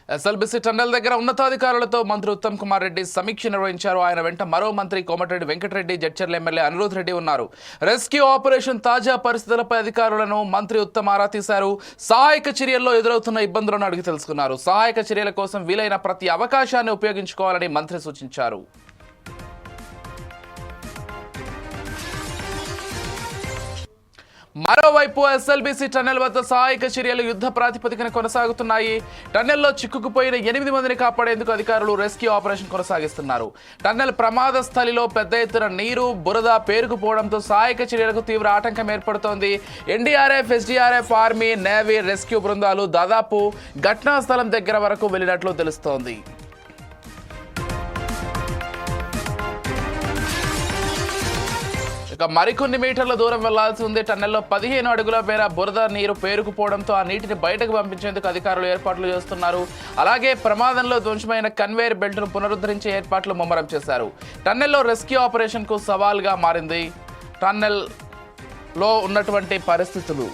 SLBC tunnel దగ్గర ఉన్నతాధికారులతో మంత్రి ఉత్తమ్ కుమార్ రెడ్డి సమీక్ష నిర్వహించారు. ఆయన వెంట మరో మంత్రి కోమటిరెడ్డి వెంకటరెడ్డి, జడ్చర్ల ఎమ్మెల్యే అనిరుద్ రెడ్డి ఉన్నారు. రెస్క్యూ ఆపరేషన్ తాజా పరిస్థితులపై అధికారులను మంత్రి ఉత్తమ్ ఆరా తీశారు. సహాయక చర్యల్లో ఎదురవుతున్న ఇబ్బందులను అడిగి తెలుసుకున్నారు. సహాయక చర్యల కోసం వీలైన ప్రతి అవకాశాన్ని ఉపయోగించుకోవాలని మంత్రి సూచించారు. మరోవైపు ఎస్ఎల్బీసీ టన్నెల్ వద్ద సహాయక చర్యలు యుద్ధ ప్రాతిపదికన కొనసాగుతున్నాయి. టన్నెల్లో చిక్కుకుపోయిన 8 మందిని కాపాడేందుకు అధికారులు రెస్క్యూ ఆపరేషన్ కొనసాగిస్తున్నారు. టన్నెల్ ప్రమాద స్థలిలో పెద్ద ఎత్తున నీరు, బురద పేరుకుపోవడంతో సహాయక చర్యలకు తీవ్ర ఆటంకం ఏర్పడుతోంది. NDRF, SDRF, army, navy rescue బృందాలు దాదాపు ఘటనా స్థలం దగ్గర వరకు వెళ్లినట్లు తెలుస్తోంది. ఇక మరికొన్ని మీటర్ల దూరం వెళ్లాల్సి ఉంది. టన్నెల్లో 15 అడుగుల మేర బురద నీరు పేరుకుపోవడంతో ఆ నీటిని బయటకు పంపించేందుకు అధికారులు ఏర్పాట్లు చేస్తున్నారు. అలాగే ప్రమాదంలో ధ్వంసమైన కన్వేయర్ బెల్ట్ను పునరుద్ధరించే ఏర్పాట్లు ముమ్మరం చేశారు. టన్నెల్లో రెస్క్యూ ఆపరేషన్కు సవాల్గా మారింది టన్నెల్లో ఉన్నటువంటి పరిస్థితులు.